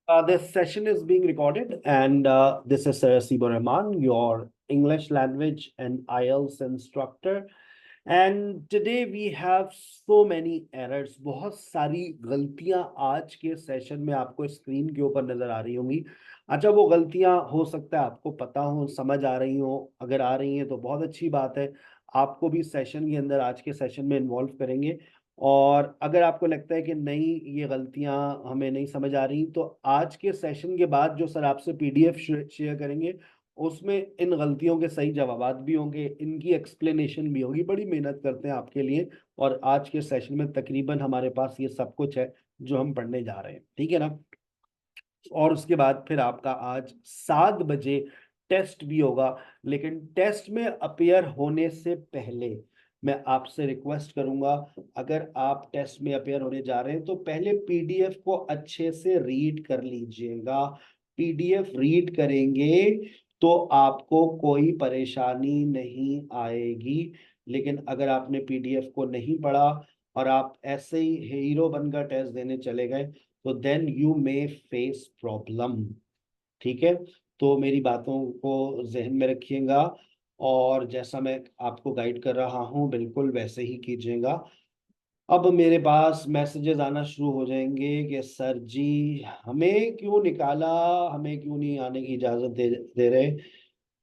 This session is being recorded, and this is Sibo Rahman, your English language and IELTS instructor. And today we have so many errors, बहुत सारी गलतियां आज के session में आपको screen के ऊपर नजर आ रही होंगी। अच्छा, वो गलतियां हो सकता है आपको पता हो, समझ आ रही हो। अगर आ रही हैं तो बहुत अच्छी बात है। आपको भी सेशन के अंदर आज के सेशन में इन्वॉल्व करेंगे। और अगर आपको लगता है कि नहीं, ये गलतियां हमें नहीं समझ आ रही, तो आज के सेशन के बाद जो सर आपसे पीडीएफ शेयर करेंगे, उसमें इन गलतियों के सही जवाबात भी होंगे, इनकी एक्सप्लेनेशन भी होगी। बड़ी मेहनत करते हैं आपके लिए, और आज के सेशन में तकरीबन हमारे पास ये सब कुछ है जो हम पढ़ने जा रहे हैं, ठीक है ना। और उसके बाद फिर आपका आज 7 बजे टेस्ट भी होगा। लेकिन टेस्ट में अपेयर होने से पहले मैं आपसे रिक्वेस्ट करूंगा, अगर आप टेस्ट में अपेयर होने जा रहे हैं तो पहले पीडीएफ को अच्छे से रीड कर लीजिएगा। पीडीएफ रीड करेंगे तो आपको कोई परेशानी नहीं आएगी। लेकिन अगर आपने पीडीएफ को नहीं पढ़ा और आप ऐसे ही हीरो बनकर टेस्ट देने चले गए, तो then you may face problem. ठीक है, तो मेरी बातों को जहन में रखिएगा, और जैसा मैं आपको गाइड कर रहा हूँ बिल्कुल वैसे ही कीजिएगा। अब मेरे पास मैसेजेस आना शुरू हो जाएंगे कि सर जी, हमें क्यों निकाला, हमें क्यों नहीं आने की इजाज़त दे रहे,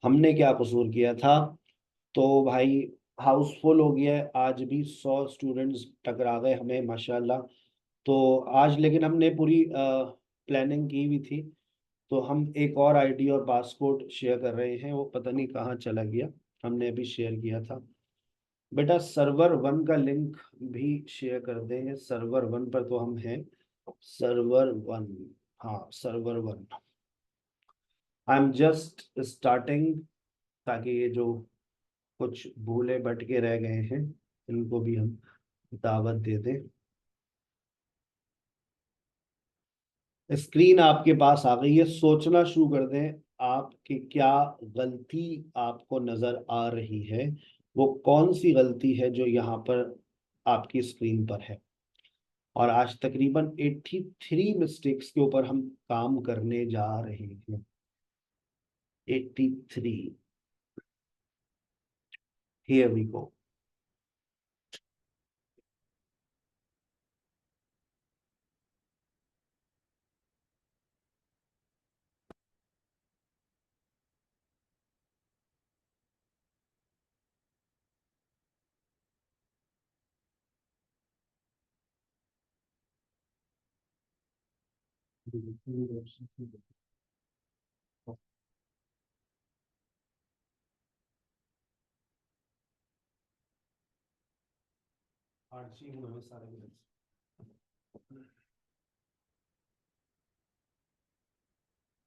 हमने क्या कसूर किया था। तो भाई, हाउसफुल हो गया है, आज भी 100 स्टूडेंट्स टकरा गए हमें माशाल्लाह। तो आज लेकिन हमने पूरी प्लानिंग की हुई थी। तो हम एक और आईडी और पासपोर्ट शेयर कर रहे हैं, वो पता नहीं कहाँ चला गया। हमने अभी शेयर किया था। बेटा, सर्वर 1 का लिंक भी शेयर कर दें। सर्वर 1 पर तो हम हैं। सर्वर 1, हाँ server 1। I am just starting, ताकि ये जो कुछ भूले भटके रह गए हैं इनको भी हम दावत दे दें। स्क्रीन आपके पास आ गई है, सोचना शुरू कर दें आप कि क्या गलती आपको नजर आ रही है, वो कौन सी गलती है जो यहाँ पर आपकी स्क्रीन पर है। और आज तकरीबन 83 मिस्टेक्स के ऊपर हम काम करने जा रहे हैं। 83। Here we go.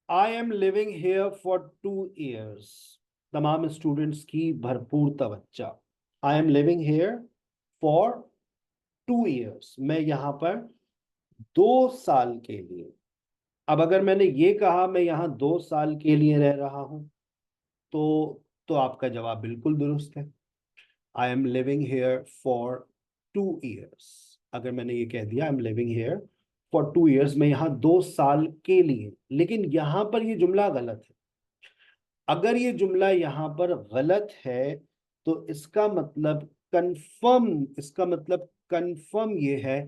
I am living here for 2 years। तमाम स्टूडेंट्स की भरपूर तवज्जो। I am living here for 2 years। मैं यहाँ पर 2 साल के लिए। अब अगर मैंने ये कहा मैं यहाँ 2 साल के लिए रह रहा हूं, तो आपका जवाब बिल्कुल दुरुस्त है। I am living here for 2 years। अगर मैंने ये कह दिया आई am living here for 2 years, मैं यहाँ 2 साल के लिए। लेकिन यहाँ पर ये जुमला गलत है। अगर ये जुमला यहाँ पर गलत है तो इसका मतलब कंफर्म ये है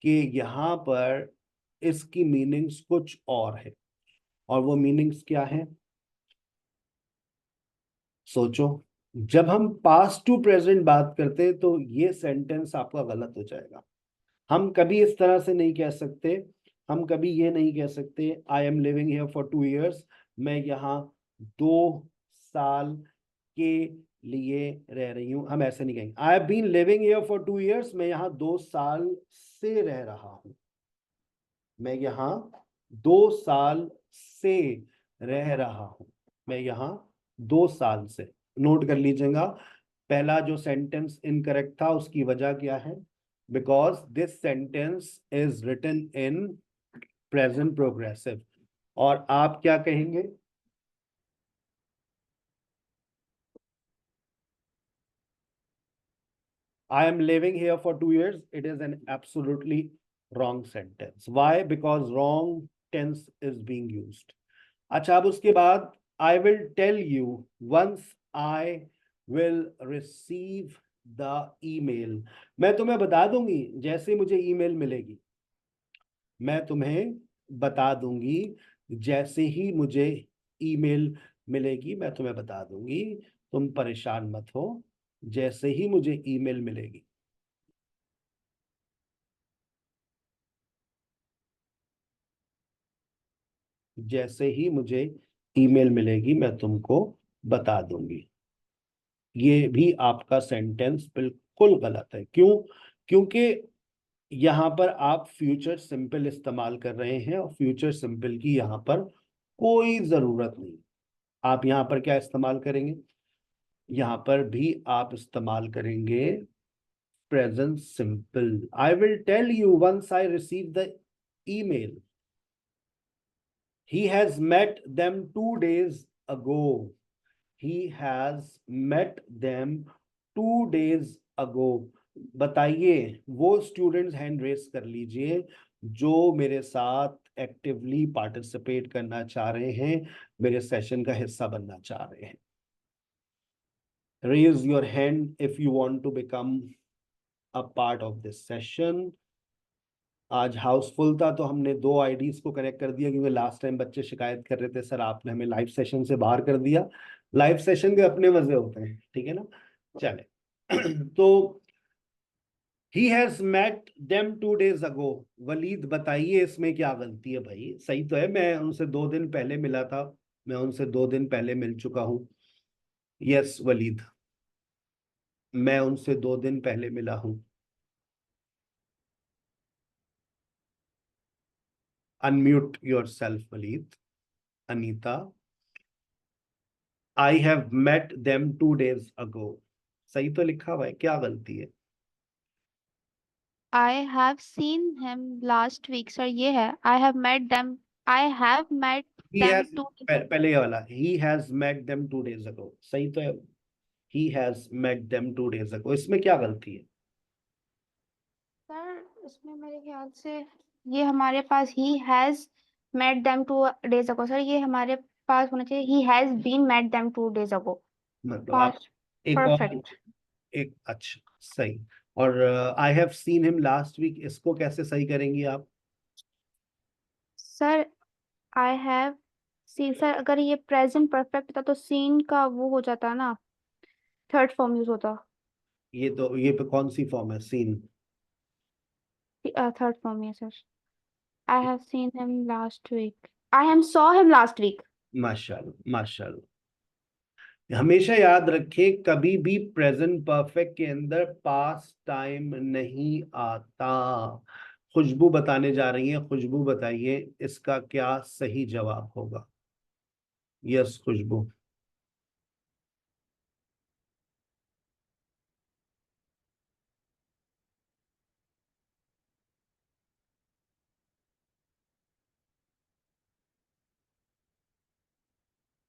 कि यहाँ पर इसकी मीनिंग्स कुछ और है। और वो मीनिंग्स क्या है, सोचो। जब हम पास्ट टू प्रेजेंट बात करते हैं तो ये सेंटेंस आपका गलत हो जाएगा। हम कभी इस तरह से नहीं कह सकते। हम कभी ये नहीं कह सकते आई am living here for 2 years, मैं यहाँ 2 साल के लिए रह रही हूँ। हम ऐसे नहीं कहेंगे I have been living here for 2 years, मैं यहाँ 2 साल से रह रहा हूँ। मैं यहाँ 2 साल से रह रहा हूं। मैं यहाँ 2 साल से। नोट कर लीजिएगा, पहला जो सेंटेंस इनकरेक्ट था उसकी वजह क्या है। Because this sentence is written in present progressive. और आप क्या कहेंगे, I am living here for 2 years, it is an absolutely wrong sentence. Why? Because wrong tense is being used. अच्छा, अब उसके बाद I will tell you once I will receive the email. मैं तुम्हें बता दूंगी जैसे मुझे ईमेल मिलेगी, मैं तुम्हें बता दूंगी जैसे ही मुझे ईमेल मिलेगी, मैं तुम्हें बता दूंगी, तुम परेशान मत हो, जैसे ही मुझे ईमेल मिलेगी। जैसे ही मुझे ईमेल मिलेगी मैं तुमको बता दूंगी। ये भी आपका सेंटेंस बिल्कुल गलत है। क्यों? क्योंकि यहां पर आप फ्यूचर सिंपल इस्तेमाल कर रहे हैं और फ्यूचर सिंपल की यहां पर कोई जरूरत नहीं। आप यहां पर क्या इस्तेमाल करेंगे? यहां पर भी आप इस्तेमाल करेंगे present simple. I will tell you once I receive the email. He has met them 2 days ago। he has met them 2 days ago। बताइए, वो स्टूडेंट्स हैंड रेस कर लीजिए जो मेरे साथ एक्टिवली पार्टिसिपेट करना चाह रहे हैं, मेरे सेशन का हिस्सा बनना चाह रहे हैं। Raise your hand if you want to become a part of this session. आज हाउसफुल था तो हमने 2 आईडीज को कनेक्ट कर दिया, क्योंकि लास्ट टाइम बच्चे शिकायत कर रहे थे सर आपने हमें लाइव सेशन से बाहर कर दिया। लाइव सेशन के अपने मजे होते हैं, ठीक है ना। चले तो he has met them 2 days ago। Waleed बताइए इसमें क्या गलती है भाई? सही तो है, मैं उनसे 2 दिन पहले मिला था, मैं उनसे 2 दिन पहले मिल चुका हूं। यस वलीद, मैं उनसे 2 दिन पहले मिला हूं। Unmute yourself Waleed. Anita, I have met them 2 days ago। सही तो लिखा हुआ है, क्या गलती है? I have seen him last week, sir. ये है I have met them. I have met He them has, 2 days ago. पहले ये वाला he has met them 2 days ago, सही तो है। he has met them 2 days ago, इसमें क्या गलती है? सर इसमें मेरे ख्याल से ये हमारे पास he has met them 2 days ago, sir ये हमारे पास होना चाहिए he has been met them 2 days ago। मतलब आप Past एक और perfect। एक, अच्छा सही। और I have seen him last week, इसको कैसे सही करेंगी आप? Sir I have seen, sir अगर ये प्रेजेंट परफेक्ट था तो सीन का वो हो जाता ना, थर्ड फॉर्म यूज होता। ये तो ये पे कौन सी फॉर्म है? सीन। थर्ड फॉर्म है sir. I have seen him last week। I am saw him last week। माशाल्लाह माशाल्लाह। हमेशा याद रखें, कभी भी प्रेजेंट परफेक्ट के अंदर पास्ट टाइम नहीं आता। खुशबू बताने जा रही है, खुशबू बताइए इसका क्या सही जवाब होगा? यस खुशबू।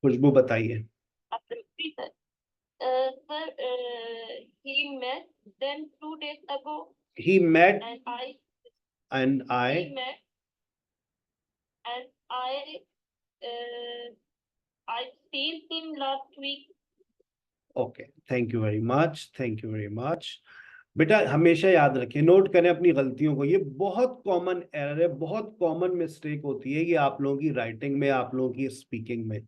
खुशबू बताइए। Sir, he met them 2 days ago, he met and I and I he met and uh, I seen him last week। Okay, thank you very much, thank you very much. बेटा हमेशा याद रखें, note करें अपनी गलतियों को, ये बहुत कॉमन एरर है, बहुत कॉमन मिस्टेक होती है ये आप लोगों की राइटिंग में, आप लोगों की स्पीकिंग में।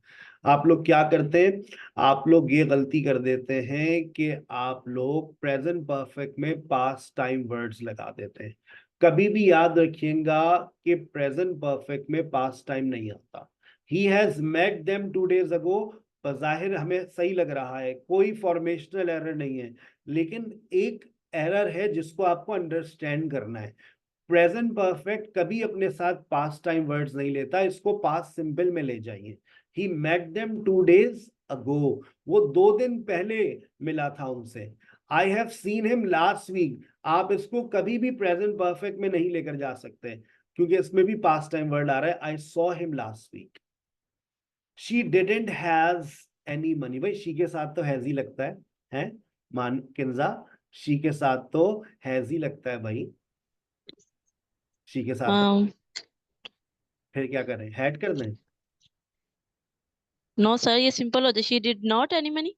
आप लोग क्या करते हैं? आप लोग ये गलती कर देते हैं कि आप लोग प्रेजेंट परफेक्ट में पास्ट टाइम वर्ड्स लगा देते हैं। कभी भी याद रखिएगा कि प्रेजेंट परफेक्ट में पास्ट टाइम नहीं आता। He has met them 2 days ago बज़ाहिर हमें सही लग रहा है, कोई फॉर्मेशनल एरर नहीं है, लेकिन एक एरर है जिसको आपको अंडरस्टैंड करना है। प्रेजेंट परफेक्ट कभी अपने साथ पास्ट टाइम वर्ड्स नहीं लेता, इसको पास्ट सिंपल में ले जाइए। He met them 2 days ago, वो 2 दिन पहले मिला था उनसे। I have seen him last week, आप इसको कभी भी प्रेजेंट परफेक्ट में नहीं लेकर जा सकते, क्योंकि इसमें भी पास्ट टाइम वर्ड आ रहा है। I saw him last week. She didn't has any money, भाई शी के साथ तो हैज ही लगता है मान किंजा, शी के साथ तो हैज ही लगता है भाई, शी के साथ। Um, फिर क्या करें, हैड कर दें? नो सर, ये सिंपल होता है, she did not any money.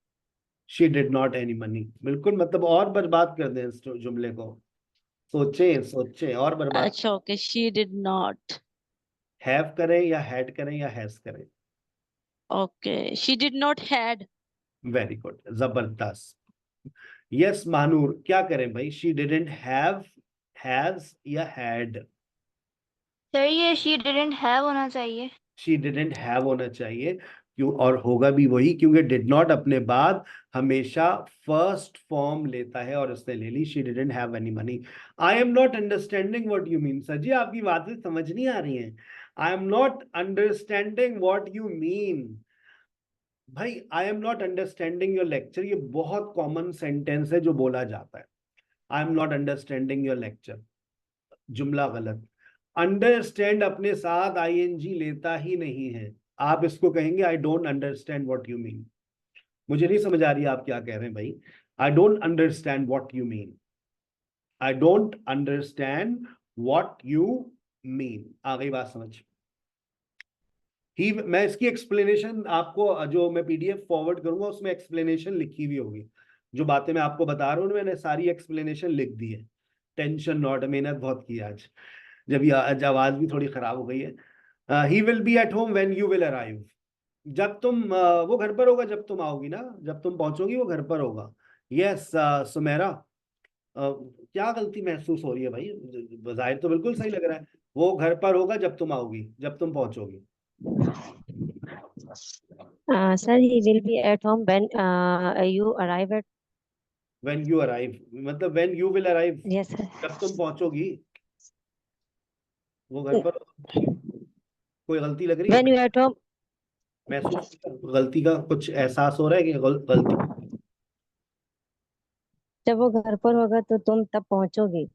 She did not any money, बिल्कुल, मतलब और बर्बाद कर दें इस जुमले को। सोचें सोचें और बर्बाद। अच्छा okay, she did not. Have करें या हैड करें या हैज करें? Okay, she did not had. Very good, जबरदस्त। यस महानूर, क्या करें भाई, शी डिडंट हैव, हैज या हैड? सर ये शी डिडंट हैव होना चाहिए। शी डिडंट हैव होना चाहिए, क्यों? और होगा भी वही, क्योंकि डिड नॉट अपने बाद हमेशा फर्स्ट फॉर्म लेता है, और उसने ले ली, she didn't have any money. I am not understanding what you mean. Sir ji आपकी बातें समझ नहीं आ रही हैं। I am not understanding what you mean. भाई I am not understanding your lecture, ये बहुत कॉमन सेंटेंस है जो बोला जाता है। I am not understanding your lecture, जुमला गलत। अंडरस्टैंड अपने साथ आईएनजी लेता ही नहीं है। आप इसको कहेंगे आई don't understand what you mean. मुझे नहीं समझ आ रही आप क्या कह रहे हैं भाई। I don't understand what you mean, I don't understand what you mean. आ गई बात समझ? ही, मैं इसकी एक्सप्लेनेशन आपको, जो मैं पीडीएफ फॉरवर्ड करूंगा उसमें एक्सप्लेनेशन लिखी हुई होगी। जो बातें मैं आपको बता रहा हूँ मैंने सारी एक्सप्लेनेशन लिख दी है। टेंशन नॉट, मेहनत बहुत की आज, जब ये आज आवाज भी थोड़ी खराब हो गई है। He will be at home when you will arrive. जब तुम वो घर पर होगा जब तुम आओगी ना, जब तुम पहुंचोगी वो घर पर होगा। यस सुमेरा, क्या गलती महसूस हो रही है भाई? जाहिर तो बिल्कुल सही लग रहा है। वो घर पर होगा जब तुम आओगी, जब तुम पहुंचोगी। Sir, he will be at home when you arrive at. When you arrive मतलब when you will arrive, Yes, sir. जब तुम पहुंचोगी वो घर पर होगा। कोई गलती लग रही है? When you at home. महसूस गलती का कुछ एहसास हो रहा है कि गलती? जब वो घर पर होगा तो तुम तब पहुंचोगी।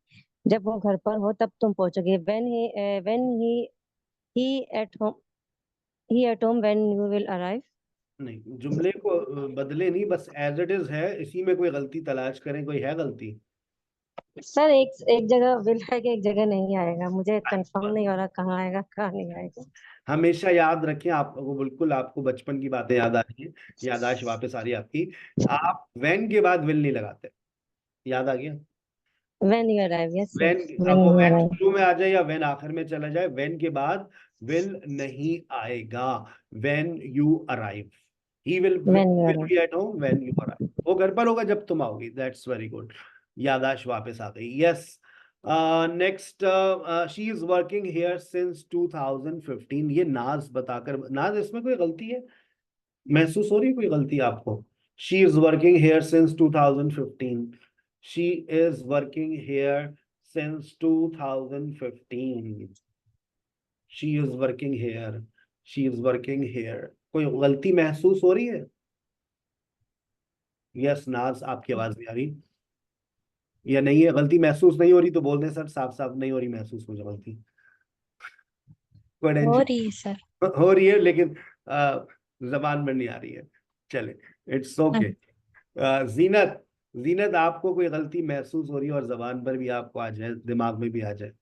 जब वो घर पर हो तब तुम पहुंचोगे। When he at home when you will arrive. नहीं, जुमले को बदले नहीं, बस एज इट इज है, इसी में कोई गलती तलाश करें। कोई है गलती? सर एक एक जगह विल आएगा, एक जगह नहीं आएगा। मुझे कंफर्म नहीं हो रहा कहाँ आएगा कहाँ नहीं आएगा। हमेशा याद रखें, आपको बिल्कुल, आपको बचपन की बातें याद आ रही है, यादाश्त वापस आ रही है आपकी। आप व्हेन के बाद विल नहीं लगाते। याद आ गया? When you arrive, yes sir. When, अब When वो you व्हेन arrive. शुरू में आ जाए या व्हेन आखिर में चला जाए, व्हेन के बाद विल नहीं आएगा। When you arrive, he will When you will arrive. Be at home when you arrive. वो घर पर होगा जब तुम आओगी। दैट्स वेरी गुड, यादाश्त वापस आ गई। Yes, next, she is working here since 2015। ये नाज बताकर, नाज इसमें कोई गलती है? महसूस हो रही है कोई गलती आपको? She is working here since 2015। She is working here since 2015। She is working here, she is working here. कोई गलती महसूस हो रही है? यस नाज, आपकी आवाज नहीं आ रही या नहीं है? गलती महसूस नहीं हो रही तो बोल दें सर, साफ साफ नहीं हो रही महसूस मुझे गलती। कोई हो टेंशन? रही है सर। हो रही है लेकिन जबान में नहीं आ रही है। चले, इट्स ओके। जीनत, जीनत आपको कोई गलती महसूस हो रही है और जबान पर भी आपको आ जाए, दिमाग में भी आ जाए?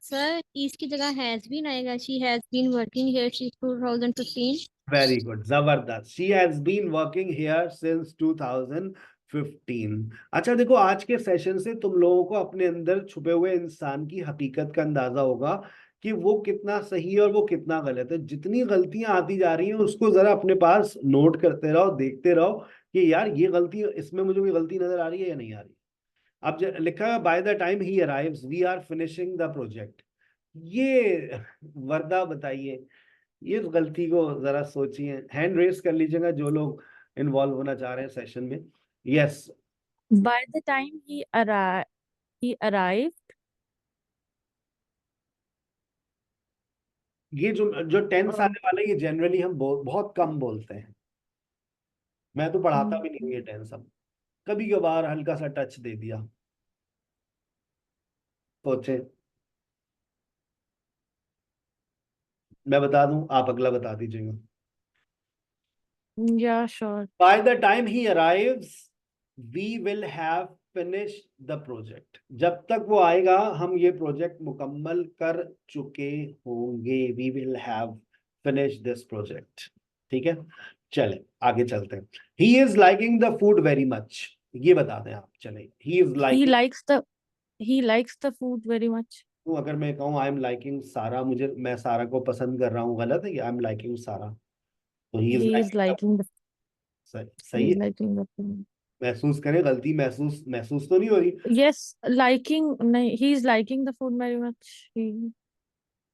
सर इसकी जगह हैज बीन आएगा। She has been working here since 2015। Very good, जबरदस्त। She has been working here since 2015। अच्छा देखो, आज के सेशन से तुम लोगों को अपने अंदर छुपे हुए इंसान की हकीकत का अंदाजा होगा कि वो कितना सही है और वो कितना गलत है। जितनी गलतियां आती जा रही हैं उसको जरा अपने पास नोट करते रहो, देखते रहो कि यार ये गलती, इसमें मुझे कोई गलती नजर आ रही है या नहीं आ रही। अब लिखा है by the time he arrives we are finishing the project. ये वर्दा बताइए, ये गलती को जरा सोचिए। हैंड रेस कर लीजिएगा जो लोग इन्वॉल्व होना चाह रहे हैं सेशन में। Yes, By the time he arrived. ये जो टेंस आने वाला है ये जनरली हम बहुत कम बोलते हैं। मैं तो पढ़ाता भी नहीं हूँ ये टेंस, अब कभी कभार हल्का सा टच दे दिया। सोचे, मैं बता दूं, आप अगला बता दीजिएगा। Yeah, sure. By the time he arrives, we will have finish the project. जब तक वो आएगा हम ये प्रोजेक्ट मुकम्मल कर चुके होंगे. We will have finished this project. ठीक है, चले आगे चलते हैं. He is liking the food very much. ये बता दें आप. चले, he is He liking. likes the food very much. तो अगर मैं कहूँ आई एम लाइकिंग सारा, मैं सारा को पसंद कर रहा हूँ, गलत है कि आई एम लाइकिंग सारा? तो he is He is liking the सही है. food. महसूस करें, गलती महसूस तो नहीं हो रही. Yes, नहीं, he is liking the food very much.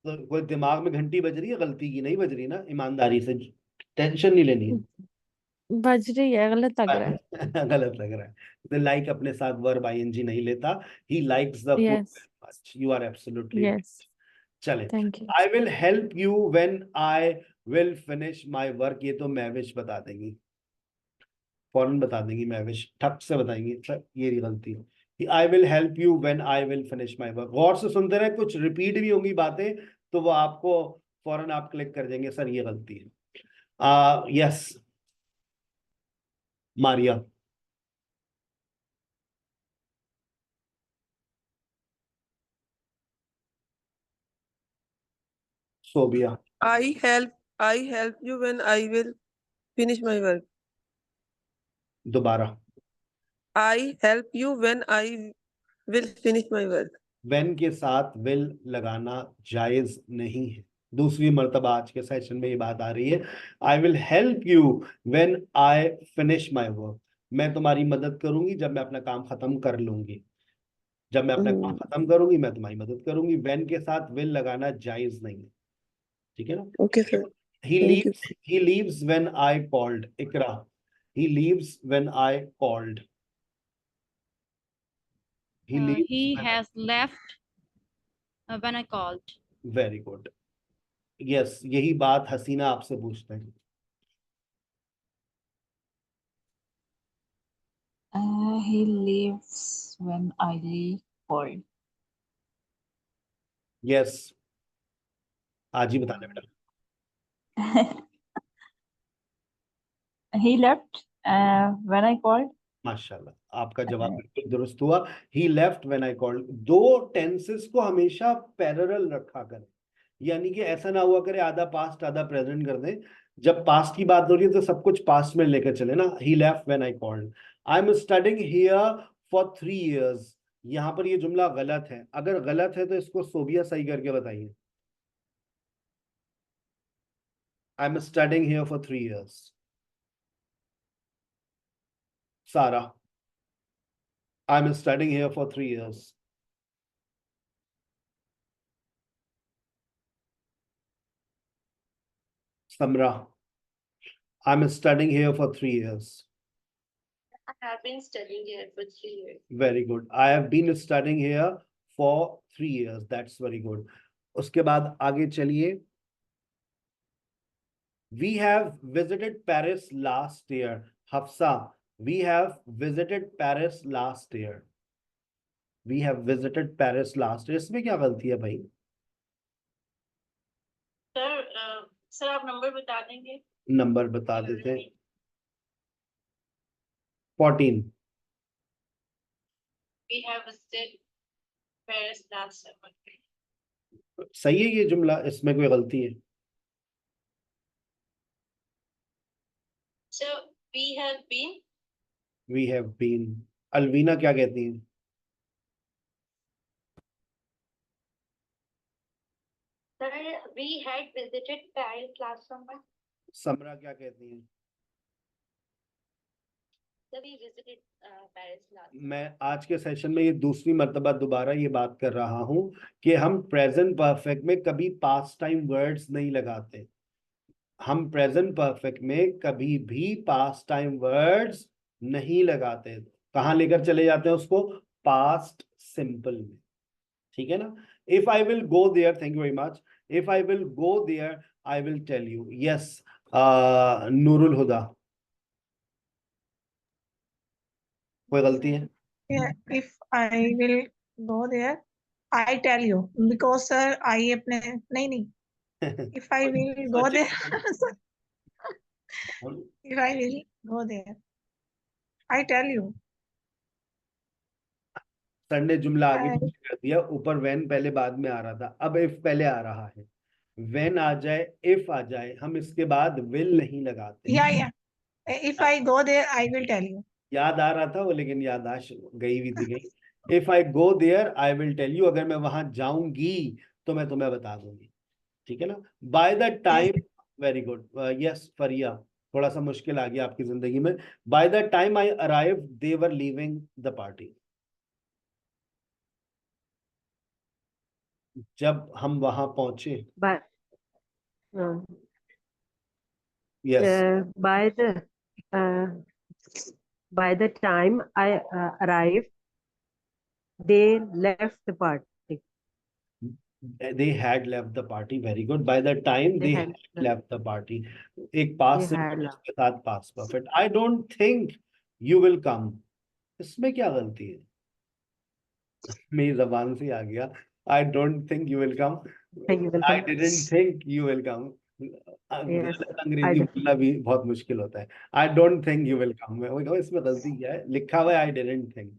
तो कोई दिमाग में घंटी बज रही है गलती की? नहीं बज रही ना. ईमानदारी से, टेंशन नहीं लेनी है. बज रही है, गलत लग रहा है. गलत लग रहा है. तो लाइक अपने साथ वर्ब आईएनजी नहीं लेता. He likes the food Yes, very much. You are absolutely. yes, चले, thank you. I will help you when I will finish my work. ये तो महविश बता देंगी, फौरन बता देंगी महविश, ठक से बताएंगी. सर ये गलती है. I will help you when I will finish my work. गौर से सुनते रहे, कुछ रिपीट भी होंगी बातें तो वो आपको फौरन आप क्लिक कर देंगे सर ये गलती है. Yes Maria. Sobia. I help you when I will finish my work. दोबारा. I help you when I will finish my work. When के साथ विल लगाना जायज नहीं है. दूसरी मर्तबा आज के सेशन में ये बात आ रही है. I will help you when I finish my work. मैं तुम्हारी मदद करूंगी जब मैं अपना काम खत्म कर लूंगी. जब मैं अपना काम खत्म करूंगी मैं तुम्हारी मदद करूंगी. व्हेन के साथ विल लगाना जायज नहीं है. ठीक है ना. Okay, sir. He leaves when I called. Ikra. He leaves when I called. He leaves He when has left when I called. Very good. Yes, यही बात हसीना आपसे पूछते हैं. He leaves when I leave called. Yes. आज ही बताने बेटा. He left when I called. माशाल्लाह, आपका जवाब बिल्कुल दुरुस्त हुआ. He left when I called. दो टेंसेस को हमेशा पैरेलल रखा करें. यानी कि ऐसा ना हुआ करे आधा पास्ट आधा प्रेजेंट कर दें. जब पास्ट की बात हो रही है तो सब कुछ पास्ट में लेकर चले ना. He left when I called. I'm studying here for 3 years. यहाँ पर ये जुमला गलत है. अगर गलत है तो इसको सोबिया सही करके बताइए. I'm studying here for 3 years. Sarah. I'm studying here for 3 years. Samra. I'm studying here for 3 years. I have been studying here for 3 years. Very good. I have been studying here for 3 years. That's very good. उसके बाद आगे चलिए. We have visited Paris last year. Hafsa, we have visited Paris last year. We have visited Paris last year. इसमें क्या गलती है भाई? Sir आप नंबर बता देंगे? नंबर बता देते हैं. 14. We have visited Paris last summer. सही है ये जुमला, इसमें कोई गलती है? So we have been. We have been. Alvina क्या कहती हैं? Sir, we had visited Paris last summer. समरा क्या कहती हैं? So we visited Paris last. मैं आज के सेशन में ये दूसरी मर्तबा दोबारा ये बात कर रहा हूं कि हम प्रेजेंट परफेक्ट में कभी पास्ट टाइम वर्ड्स नहीं लगाते. हम प्रेजेंट परफेक्ट में कभी भी पास्ट टाइम वर्ड्स नहीं लगाते. कहाँ लेकर चले जाते हैं उसको? पास्ट सिंपल में. ठीक है ना. If I will go there, thank you very much. If I will go there I will tell you. Yes Nurul Huda. कोई गलती है? Yeah, if I will go there, I tell you because sir I अपने नहीं if I will go there if I will go there I tell you. Sir ने जुमला आगे I, पीछे कर दिया, ऊपर व्हेन पहले बाद में आ रहा था, अब इफ पहले आ रहा है। व्हेन आ जाए, इफ आ जाए, हम इसके बाद विल नहीं लगाते। yeah. If I go there, I will tell you. याद आ रहा था वो, लेकिन याददाश्त गई हुई थी गई। If I go there I will tell you, अगर मैं वहां जाऊंगी तो मैं तुम्हें बता दूंगी, ठीक है ना। By the time, very good, yes Faria, थोड़ा सा मुश्किल आ गया आपकी जिंदगी में। By the time I arrive they were leaving the party, जब हम वहां पहुंचे। But यस, by the uh, by the time I arrived, they left the party. they had left the party, very good. By the time They they had had left the party, एक पास they से had left. उसके साथ past perfect. I don't think you will come, इसमें क्या गलती है? मेरी जबान से आ गया, I don't think you will come, You will I come. Didn't think you will come. Yes, I अंग्रेजी did. बोलना भी बहुत मुश्किल होता है। आई डोंट थिंक यू विल कम, मैं कहूँ इसमें गलती क्या है, लिखा हुआ है आई डिडंट थिंक।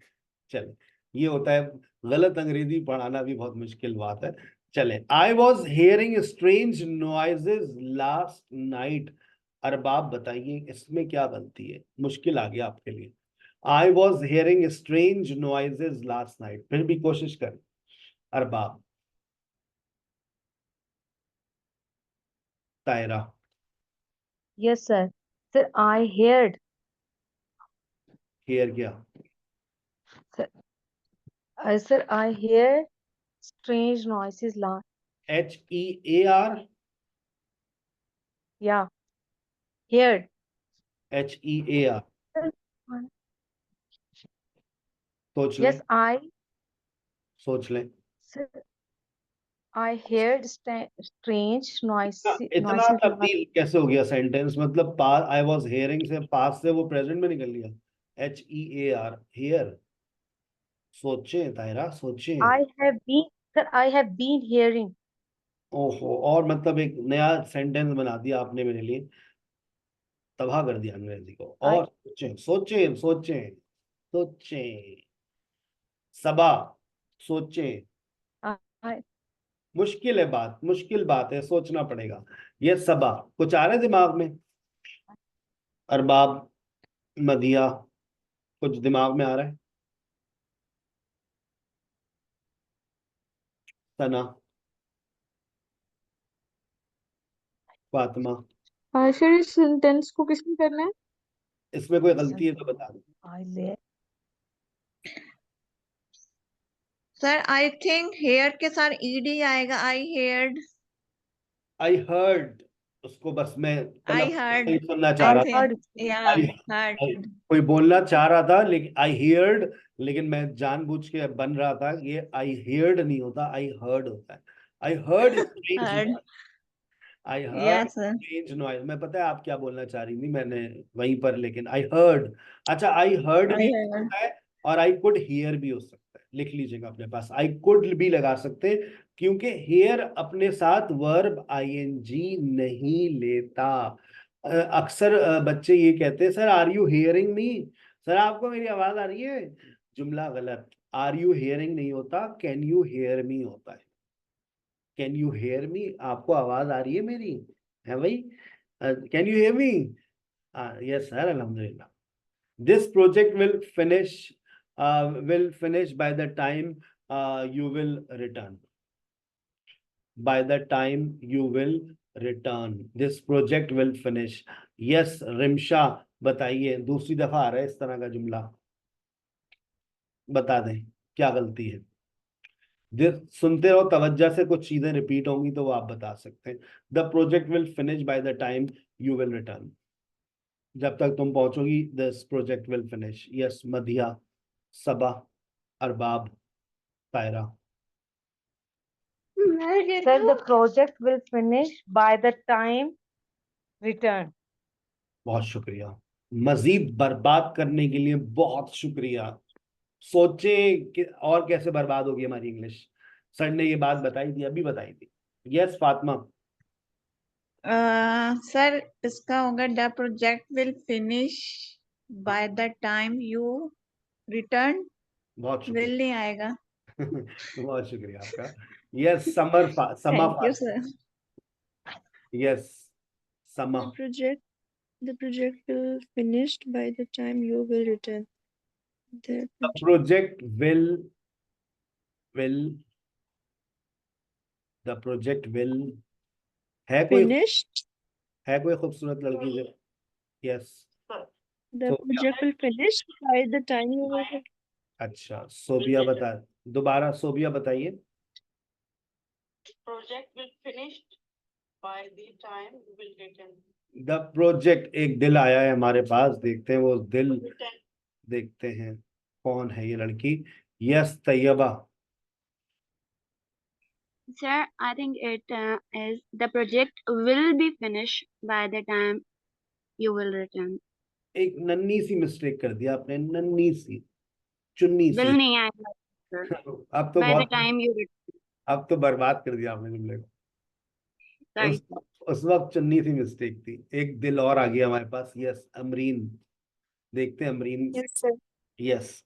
चले, ये होता है, गलत अंग्रेजी पढ़ाना भी बहुत मुश्किल बात है। चले, आई was hearing strange noises last night. Arbab बताइए इसमें क्या गलती है, मुश्किल आ गया आपके लिए। I was hearing strange noises last night, फिर भी कोशिश करें Arbab. Taira, Yes, sir. Sir, I heard. Hear क्या? Sir, I hear strange noises. HEAR, Yeah, heard. HEAR, Sir, सोच लें, yes, सोच लें। sir, I heard strange इतना noises. तब्दील कैसे हो गया सेंटेंस? मतलब पास, आई वॉज हेयरिंग से पास से वो प्रेजेंट में निकल गया। HEAR, hear. सोचें तायरा, सोचें। Sir, I have been hearing. ओहो, और मतलब एक नया सेंटेंस बना दिया आपने मेरे लिए, तबाह कर दिया अंग्रेजी को। I, और सोचें सोचें सोचें सोचें, सबा, सोचें। I, मुश्किल है बात, मुश्किल बात है, सोचना पड़ेगा। ये सबा, कुछ आ रहा है दिमाग में? अरबाब, मदिया, कुछ दिमाग में आ रहा है? सना, फातिमा, सर इस सेंटेंस को किसने करना है? इसमें कोई गलती है तो बता दो। I lay. Sir I think hear के साथ ईडी आएगा, आई हेयर्ड। आई हर्ड, उसको बस मैं आई तलफ्फुज़ हर्ड, नहीं सुनना चाह आई रहा था। थिंक या आई हर्ड। कोई बोलना चाह रहा था, लेकिन आई हियर्ड, लेकिन मैं जानबूझ के बन रहा था, ये आई हियर्ड नहीं होता, आई हर्ड होता है। I heard strange, heard, I heard yes sir. Strange noise. मैं पता है आप क्या बोलना चाह रही थी, मैंने वहीं पर, लेकिन आई हर्ड। अच्छा, आई हर्ड भी आई हो हर्ड, सकता है और आई कुड हियर भी हो सकता है, लिख लीजिएगा अपने पास, आई कुड भी लगा सकते हैं, क्योंकि हेयर अपने साथ वर्ब आईएनजी नहीं लेता। अक्सर बच्चे ये कहते हैं, sir are you hearing me, sir आपको मेरी आवाज आ रही है? जुमला गलत, आर यू हियरिंग नहीं होता, कैन यू हियर मी होता है। कैन यू हेयर मी, आपको आवाज आ रही है मेरी? है भाई, can you hear me? Yes sir, अल्हम्दुलिल्लाह। This project will finish by the time you will return. By the time you will return, this project will finish. Yes Rimsha, बताइए, दूसरी दफा आ रहा है इस तरह का जुमला, बता दें क्या गलती है। सुनते रहो तवज्जो से, कुछ चीजें रिपीट होंगी तो वो आप बता सकते हैं। The project will finish by the time you will return, जब तक तुम पहुंचोगी this project will finish. Yes Madiya, Saba, Arbab, Tayra. Sir, the project will finish by the time return. बहुत शुक्रिया, मजीद बर्बाद करने के लिए बहुत शुक्रिया। सोचे कि और कैसे बर्बाद होगी हमारी इंग्लिश। सर ने ये बात बताई थी, अभी बताई थी। यस फातिमा, सर इसका होगा the project will finish by the time you return. बहुत शुक्रिया। नहीं आएगा। बहुत शुक्रिया आपका। Yes, summer Thank you, sir. Yes, summer. The project will finished by the time you will return. The project will the project will है कोई finished. खूबसूरत लड़की जो? Yes. The project will finish by the time you will return. अच्छा, सोबिया बता, दोबारा सोबिया बताइए। Project will finished by the time you will return. The project, एक दिल आया है हमारे पास, देखते हैं वो दिल, देखते हैं कौन है ये लड़की। Yes, Tayyaba. Sir, I think it is the project will be finished by the time you will return. एक नन्ही सी मिस्टेक कर दिया आपने, नन्ही सी, चुन्नी Will सी। नहीं आएगा sir. अब तो By the बहुत, time you return. अब तो बर्बाद कर दिया आपने जुमले को। Sorry. उस वक्त चुन्नी सी मिस्टेक थी। एक दिल और आ गया हमारे पास। यस, अमरीन, देखते हैं Amreen. Yes, sir. Yes,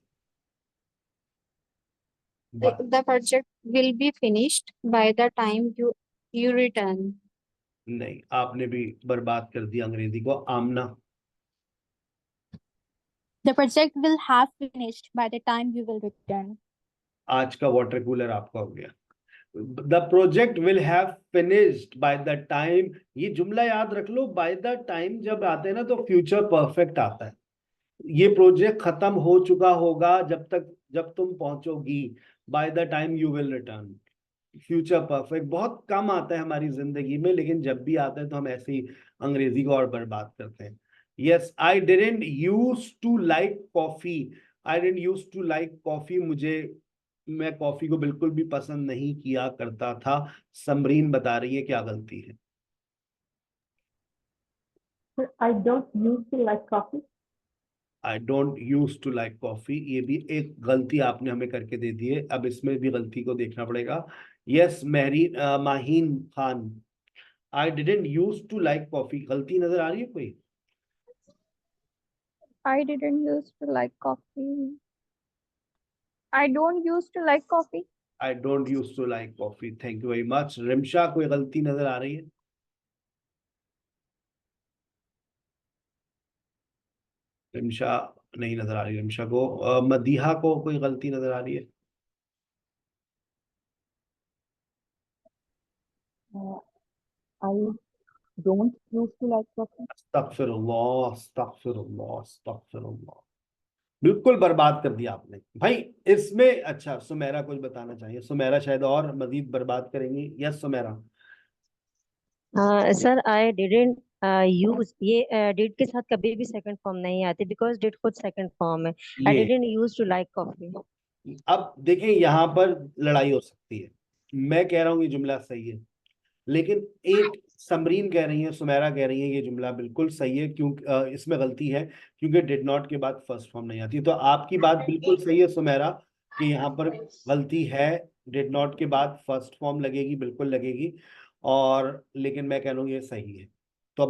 The project will be finished by the time you return. नहीं, आपने भी बर्बाद कर दिया अंग्रेजी को। आमना। The project will have finished by the time you will return. आज का वाटर कूलर आपका हो गया। The project will have finished bye the time, ये जुमला याद रख लो, बाय द टाइम जब आते हैं ना तो फ्यूचर परफेक्ट आता है। ये प्रोजेक्ट खत्म हो चुका होगा जब तुम पहुंचोगी, by the time you will return. Future perfect बहुत कम आता है हमारी जिंदगी में, लेकिन जब भी आता है तो हम ऐसे ही अंग्रेजी को और बर्बाद करते हैं। Yes, I didn't use to like coffee. I didn't use to like coffee, मैं कॉफी को बिल्कुल भी पसंद नहीं किया करता था। समरीन बता रही है क्या गलती है। I don't used to like coffee. I don't use to like coffee, ये भी एक गलती आपने हमें करके दे दी है। अब इसमें भी गलती को देखना पड़ेगा। Yes, Maheen Khan, I didn't use to like coffee, गलती नजर आ रही है कोई? I didn't used to like coffee. I don't used to like coffee. I don't use to like coffee, thank you very much. Rimsha, कोई गलती नजर आ रही है? रिमशा नहीं नजर आ रही। रिमशा को मदीहा को कोई गलती नजर आ रही है? I don't used to like coffee. अस्तगफिरुल्लाह, अस्तगफिरुल्लाह, अस्तगफिरुल्लाह। बिल्कुल बर्बाद कर दिया आपने भाई इसमें। अच्छा, सुमेरा कुछ बताना चाहिए। सुमेरा शायद और मजीद बर्बाद करेंगी। Yes Sumera. Sir, I didn't use, ये डिड के साथ कभी भी सेकंड फॉर्म नहीं आती, बिकॉज डिड खुद सेकंड फॉर्म है। आई ये didn't use to like coffee. अब देखें, यहाँ पर लड़ाई हो सकती है। मैं कह रहा हूँ ये जुमला सही है, लेकिन एक समरीन कह रही है, सुमेरा कह रही है ये जुमला बिल्कुल सही है, क्योंकि इसमें गलती है क्योंकि डिड नॉट के बाद फर्स्ट फॉर्म नहीं आती। तो आपकी बात बिल्कुल सही है सुमेरा कि यहाँ पर गलती है, डिड नॉट के बाद फर्स्ट फॉर्म लगेगी, बिल्कुल लगेगी। और लेकिन मैं कह रहा हूँ ये सही है। तो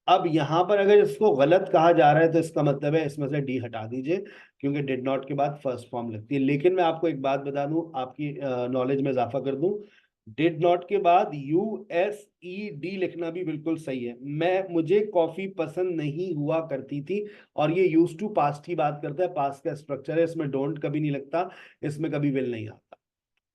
अब यहाँ पर अगर इसको गलत कहा जा रहा है तो इसका मतलब है इसमें से डी हटा दीजिए, क्योंकि डिड नॉट के बाद फर्स्ट फॉर्म लगती है। लेकिन मैं आपको एक बात बता दूं, आपकी नॉलेज में इजाफा कर दूं, डिड नॉट के बाद USED लिखना भी बिल्कुल सही है। मुझे कॉफी पसंद नहीं हुआ करती थी, और ये यूज टू पास्ट की बात करता है, पास्ट का स्ट्रक्चर है, इसमें डोंट कभी नहीं लगता, इसमें कभी विल नहीं आता।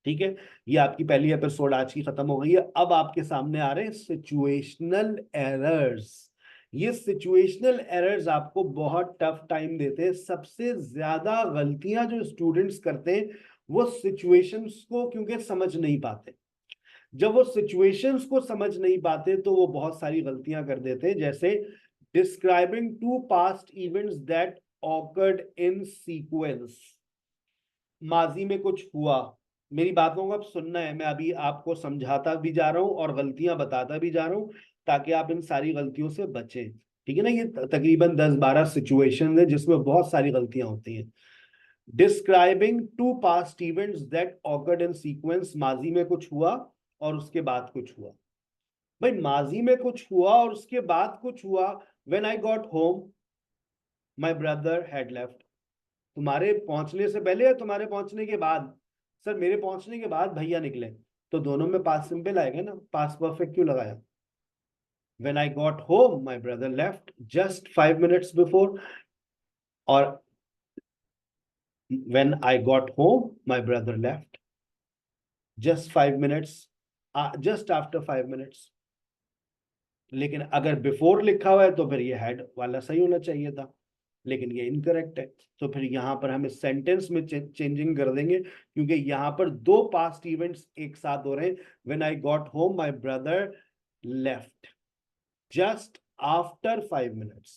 ठीक है, ये आपकी पहली एपिसोड आज की खत्म हो गई है। अब आपके सामने आ रहे हैं सिचुएशनल एरर्स। ये सिचुएशनल एरर्स आपको बहुत टफ टाइम देते हैं। सबसे ज्यादा गलतियां जो स्टूडेंट्स करते हैं वो सिचुएशंस को क्योंकि समझ नहीं पाते। जब वो सिचुएशंस को समझ नहीं पाते तो वो बहुत सारी गलतियां कर देते हैं, जैसे describing to past events that occurred in sequence. माजी में कुछ हुआ, मेरी बातों को अब सुनना है, मैं अभी आपको समझाता भी जा रहा हूं और गलतियां बताता भी जा रहा हूं ताकि आप इन सारी गलतियों से बचें। ठीक है ना, ये तकरीबन 10-12 सिचुएशन है जिसमें बहुत सारी गलतियां होती हैं। Describing to past events that occurred in sequence, माजी में कुछ हुआ और उसके बाद कुछ हुआ। भाई माजी में कुछ हुआ और उसके बाद कुछ हुआ। When I got home my brother had left, तुम्हारे पहुंचने से पहले या तुम्हारे पहुंचने के बाद? सर मेरे पहुंचने के बाद भैया निकले, तो दोनों में पास्ट सिंपल आएगा ना, पास्ट परफेक्ट क्यों लगाया? When I got home, my brother left just 5 minutes before, or when I got home, my brother left just 5 minutes, just after 5 minutes. लेकिन अगर बिफोर लिखा हुआ है तो फिर ये हेड वाला सही होना चाहिए था, लेकिन ये इनकरेक्ट है। तो फिर यहाँ पर हम सेंटेंस में चेंजिंग कर देंगे, क्योंकि यहाँ पर दो पास्ट इवेंट्स एक साथ हो रहे हैं। When I got home, my brother left just after 5 minutes.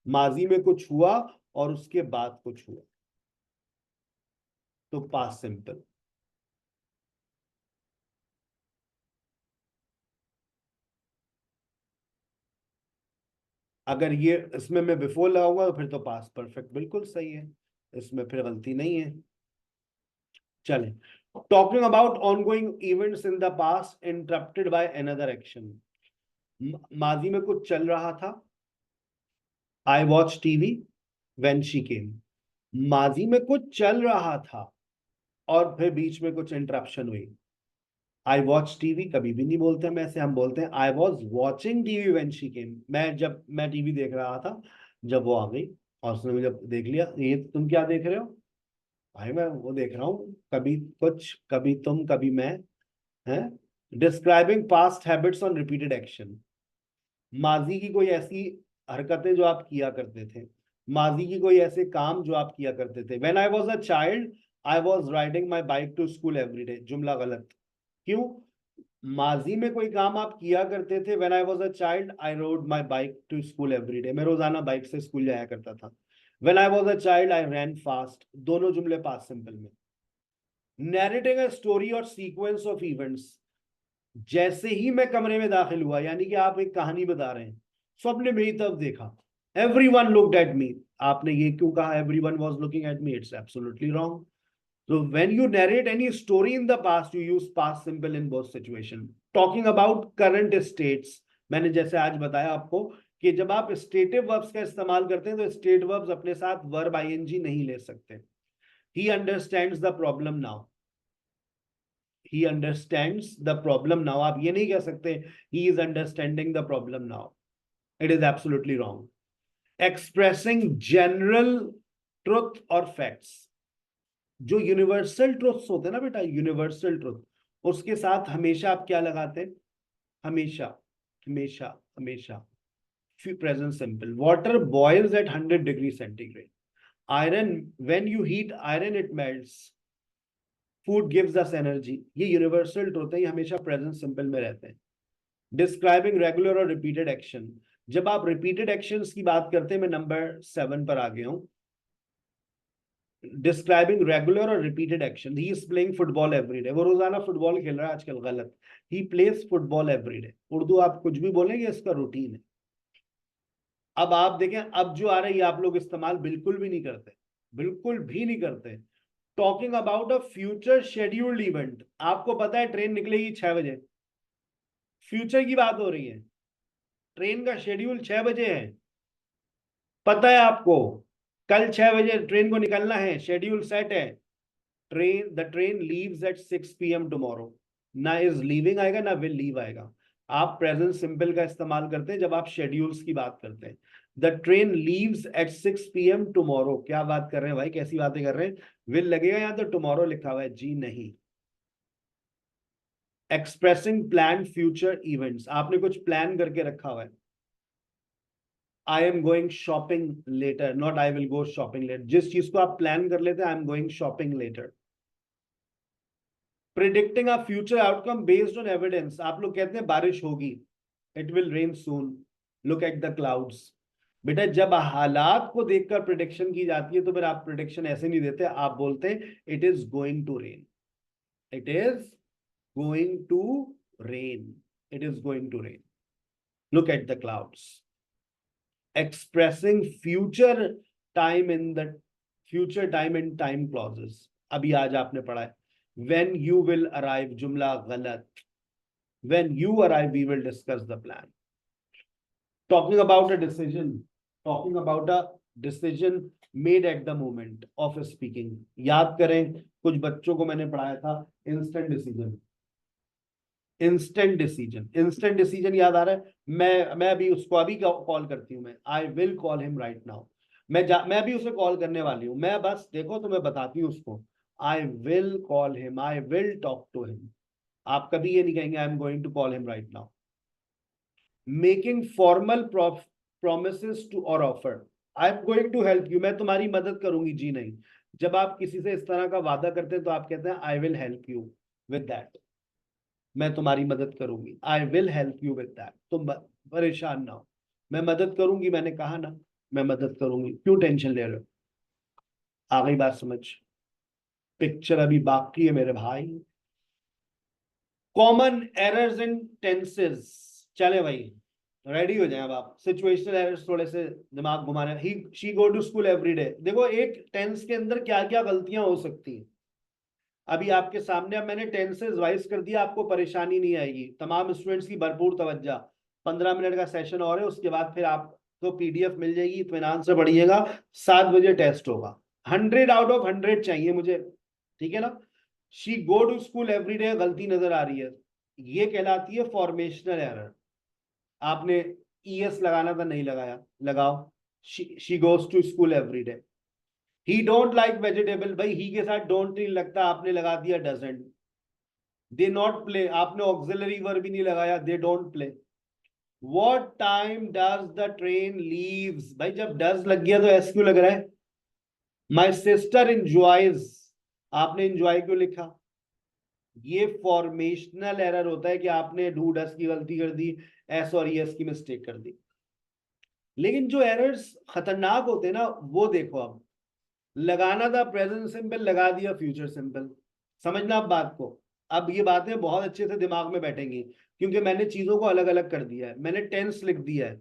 माजी में कुछ हुआ और उसके बाद कुछ हुआ, तो पास्ट सिंपल। अगर ये इसमें मैं बिफोर लगाऊंगा तो फिर तो पास्ट परफेक्ट बिल्कुल सही है, इसमें फिर गलती नहीं है। चलें, talking about ongoing events in the past interrupted by another action. माजी में कुछ चल रहा था, I watch TV when she came. माजी में कुछ चल रहा था और फिर बीच में कुछ इंटरप्शन हुई। आई वॉच टीवी कभी भी नहीं बोलते हम ऐसे, हम बोलते हैं I was watching TV when she came. मैं टीवी देख रहा था जब वो आ गई, और उसने मुझे देख लिया। ये तुम क्या देख रहे हो? भाई मैं वो देख रहा हूँ, कभी कुछ, कभी तुम, कभी मैं, है। Describing past habits on repeated action. माजी की कोई ऐसी हरकतें जो आप किया करते थे, माजी की कोई ऐसे काम जो आप किया करते थे। When I was a child I was riding my bike to school every day. जुमला गलत, क्यों? माजी में कोई काम आप किया करते थे। When I was a child I rode my bike to school every day. मैं रोजाना बाइक से स्कूल जाया करता था। When I was a child I ran fast. दोनों जुमले पास्ट सिंपल में। नैरेटिंग अ स्टोरी और सीक्वेंस ऑफ इवेंट्स। जैसे ही मैं कमरे में दाखिल हुआ, यानी कि आप एक कहानी बता रहे हैं, सबने मेरी तरफ देखा, एवरीवन लुक्ड एट मी। आपने ये क्यों कहा everyone was looking at me? It's absolutely wrong. So when you narrate any story in the past, you use past simple in both situation. Talking about current states, मैंने जैसे आज बताया आपको कि जब आप stative verbs का इस्तेमाल करते हैं तो state verbs अपने साथ verb ing नहीं ले सकते। He understands the problem now. He understands the problem now. आप ये नहीं कह सकते he is understanding the problem now. It is absolutely wrong. Expressing general truth or facts. जो यूनिवर्सल ट्रुथ्स होते हैं ना बेटा, यूनिवर्सल ट्रुथ, उसके साथ हमेशा आप क्या लगाते हैं? हमेशा हमेशा हमेशा present simple. Water boils at 100 degree centigrade. Iron, when you heat iron it melts. Food gives us energy. ये यूनिवर्सल ट्रुथ है, ये हमेशा प्रेजेंट सिंपल में रहते हैं। डिस्क्राइबिंग रेगुलर और रिपीटेड एक्शन। जब आप रिपीटेड एक्शंस की बात करते हैं, मैं नंबर 7 पर आ गया हूं। डिस्क्राइबिंग रेगुलर और repeated action. He is playing football every day. वो रोजाना फुटबॉल खेल रहा है आजकल, गलत। He plays football every day. Urdu आप कुछ भी बोलेंगे, इसका रूटीन है। अब आप देखें, अब जो आ रहा है ये आप लोग इस्तेमाल बिल्कुल भी नहीं करते, बिल्कुल भी नहीं करते। Talking about a future scheduled event. आपको पता है ट्रेन निकलेगी 6 बजे, फ्यूचर की बात हो रही है, ट्रेन का शेड्यूल 6 बजे है, पता है आपको, कल 6 बजे ट्रेन को निकलना है, शेड्यूल सेट है। The train leaves eight 6 PM tomorrow. ना इज लीविंग आएगा ना विल लीव आएगा। आप प्रेजेंट सिंपल का इस्तेमाल करते हैं जब आप शेड्यूल्स की बात करते हैं। The train leaves eight 6 PM tomorrow. क्या बात कर रहे हैं भाई, कैसी बातें कर रहे हैं? विल लगेगा यहाँ तो टुमारो लिखा हुआ है, जी नहीं। Expressing plan future events. आपने कुछ प्लान करके रखा हुआ है। I am going shopping later, not I will go shopping later. जिस चीज को आप प्लान कर लेते हैं, I am going shopping later. Predicting a future outcome based on evidence. आप लोग कहते हैं बारिश होगी, it will rain soon. Look at the clouds. बेटा जब हालात को देखकर प्रिडिक्शन की जाती है तो फिर आप प्रिडिक्शन ऐसे नहीं देते, आप बोलते हैं it is going to rain. It is going to rain. It is going to rain. Look at the clouds. Expressing future time in the future time in time clauses. अभी आज आपने पढ़ा है when you will arrive, जुमला गलत। when you arrive we will discuss the plan. Talking about a decision, talking about a decision made at the moment of speaking. याद करें, कुछ बच्चों को मैंने पढ़ाया था instant decision. Instant decision, instant decision याद आ रहा है? मैं अभी उसको अभी कॉल करती हूँ, मैं आई will call him right now. मैं अभी उसे कॉल करने वाली हूँ, मैं बस देखो तो मैं बताती हूँ उसको, I will call him, I will talk to him. आप कभी ये नहीं कहेंगे I am going to call him right now. Making formal promises to or offer, I am going to help you, मैं तुम्हारी मदद करूंगी, जी नहीं। जब आप किसी से इस तरह का वादा करते हैं तो आप कहते हैं आई will help you with that, मैं तुम्हारी मदद करूंगी, आई will help you with that. तुम परेशान ना हो, मैं मदद करूंगी, मैंने कहा ना मैं मदद करूंगी, क्यों टेंशन ले रहे हो? आ गई बात समझ? पिक्चर अभी बाकी है मेरे भाई। कॉमन एरर्स इन टेंसेस, चले भाई रेडी हो जाए अब आप। सिचुएशनल एरर्स थोड़े से दिमाग घुमाने, he she go to school every day. देखो एक टेंस के अंदर क्या क्या गलतियां हो सकती हैं अभी आपके सामने। अब मैंने टेंसेस वाइज कर दिया, आपको परेशानी नहीं आएगी। तमाम स्टूडेंट्स की भरपूर तवज्जो, 15 मिनट का सेशन और है, उसके बाद फिर आपको पीडीएफ मिल जाएगी, इत्मीनान से पढ़िएगा। 7 बजे टेस्ट होगा, 100 आउट ऑफ 100 चाहिए मुझे, ठीक है ना? She go to school every day, गलती नजर आ रही है, ये कहलाती है फॉर्मेशनल एरर। आपने ईएस लगाना था, नहीं लगाया, लगाओ। She goes to school every day. He don't like vegetable, भाई ही के साथ डोंट नहीं लगता, आपने लगा दिया डजंट। दे नॉट प्ले, आपने ऑक्सिलरी वर्ब भी नहीं लगाया, they don't play. What time does the train leaves, भाई जब डज लग गया तो एस क्यों लग रहा है? माई सिस्टर एंजॉयज, आपने एंजॉय क्यों लिखा? ये फॉर्मेशनल एरर होता है कि आपने डू डस की गलती कर दी, एस और एस की मिस्टेक कर दी। लेकिन जो एरर्स खतरनाक होते हैं ना, वो देखो, अब लगाना था प्रेजेंट सिंपल, लगा दिया फ्यूचर सिंपल। समझना आप बात को, अब ये बातें बहुत अच्छे से दिमाग में बैठेंगी, क्योंकि मैंने चीजों को अलग अलग कर दिया है। मैंने टेंस लिख दिया है,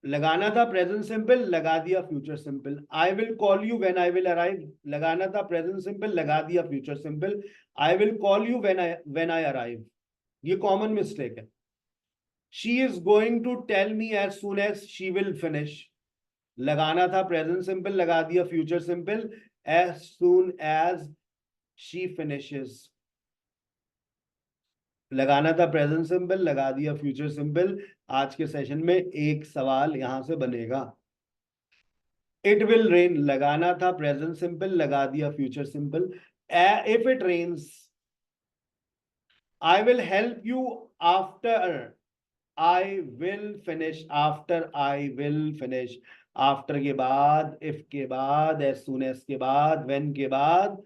लगाना था प्रेजेंट सिंपल, लगा दिया future simple. I will call you when I will arrive, लगाना था प्रेजेंट सिंपल, लगा दिया future simple. I will call you when I arrive, ये कॉमन मिस्टेक है। She is going to tell me as soon as she will finish, लगाना था present simple, लगा दिया future simple, as soon as she finishes. लगाना था present simple, लगा दिया फ्यूचर सिंपल। आज के सेशन में एक सवाल यहां से बनेगा। इट विल रेन, लगाना था प्रेजेंट सिंपल, लगा दिया future simple, if it rains. I will help you after I will finish, after I will finish, after के बाद, इफ के बाद, एज सून एज के बाद, व्हेन के बाद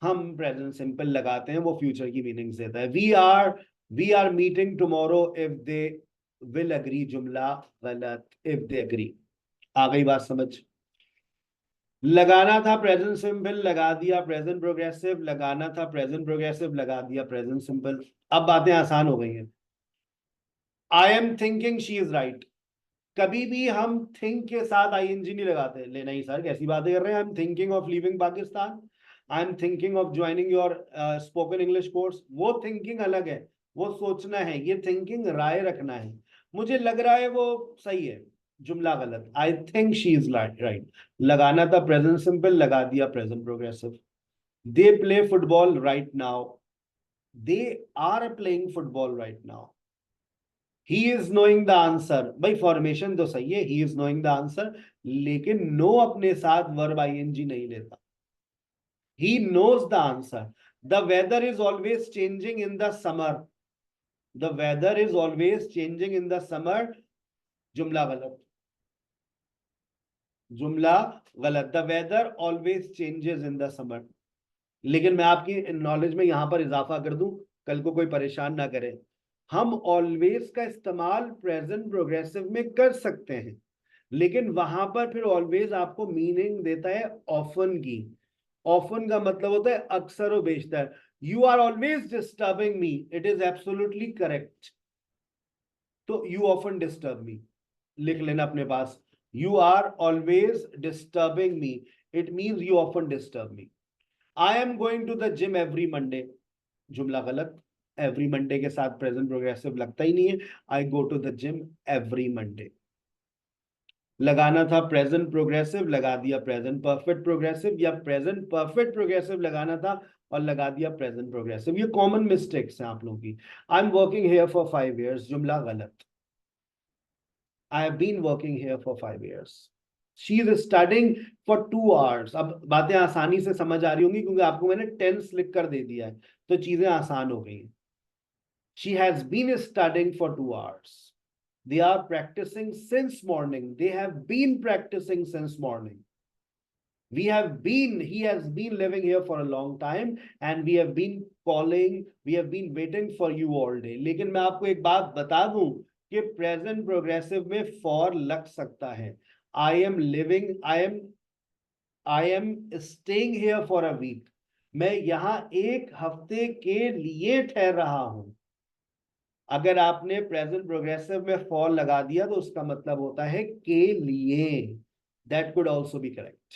हम प्रेजेंट सिंपल लगाते हैं, वो फ्यूचर की मीनिंग्स देता है। We are meeting tomorrow, if they will agree, जुमला गलत, इफ दे अग्री। आ गई बात समझ? लगाना था प्रेजेंट सिंपल, लगा दिया प्रेजेंट प्रोग्रेसिव, लगाना था प्रेजेंट प्रोग्रेसिव, लगा दिया प्रेजेंट सिंपल। अब बातें आसान हो गई हैं। I am thinking she is right, कभी भी हम थिंक के साथ आईएनजी नहीं लगाते। ले नहीं सर, कैसी बातें कर रहे हैं? I am thinking of leaving Pakistan, I am thinking of joining your spoken English course. वो थिंकिंग अलग है, वो सोचना है। ये थिंकिंग राय रखना है, मुझे लग रहा है वो सही है, जुमला गलत। I think she is right, लगाना था प्रेजेंट सिंपल, लगा दिया present progressive. They play football right now, they are playing football right now. He is knowing the answer, भाई फॉर्मेशन तो सही है, he is knowing the answer, लेकिन know अपने साथ वर्ब आईएनजी नहीं लेता। He knows the answer. The weather is always changing in the summer. The weather is always changing in the summer. जुमला गलत, जुमला गलत। The weather always changes in the summer. लेकिन मैं आपकी नॉलेज में यहां पर इजाफा कर दूं, कल को कोई परेशान ना करे। हम ऑलवेज का इस्तेमाल प्रेजेंट प्रोग्रेसिव में कर सकते हैं, लेकिन वहां पर फिर ऑलवेज आपको मीनिंग देता है ऑफन की। ऑफन का मतलब होता है अक्सर व बेशतर। You are always disturbing me, it is absolutely correct. तो यू ऑफन डिस्टर्ब मी, लिख लेना अपने पास। You are always disturbing me, it means you often disturb me. I am going to the gym every Monday, जुमला गलत। Every Monday के साथ present progressive लगता ही नहीं है। I go to the gym every Monday. लगाना था प्रेजेंट प्रोग्रेसिव, लगा दिया प्रेजेंट परफेक्ट प्रोग्रेसिव, या प्रेजेंट परफेक्ट प्रोग्रेसिव लगाना था और लगा दिया प्रेजेंट प्रोग्रेसिव। ये कॉमन मिस्टेक्स हैं आप लोगों की। I am working here for 5 years, जुमला गलत। I have been working here for 5 years। She is studying for 2 hours। अब बातें आसानी से समझ आ रही होंगी क्योंकि आपको मैंने टेंस लिख कर दे दिया है, तो चीजें आसान हो गई। She has been studying for 2 hours। They are practicing since morning. They have been practicing since morning. He has been living here for a long time and we have been waiting for you all day. लेकिन मैं आपको एक बात बता दूं कि present progressive में for लग सकता है। I am staying here for a week. मैं यहाँ 1 हफ्ते के लिए ठहर रहा हूं। अगर आपने प्रेजेंट प्रोग्रेसिव में फॉर लगा दिया तो उसका मतलब होता है के लिए। That could also be correct.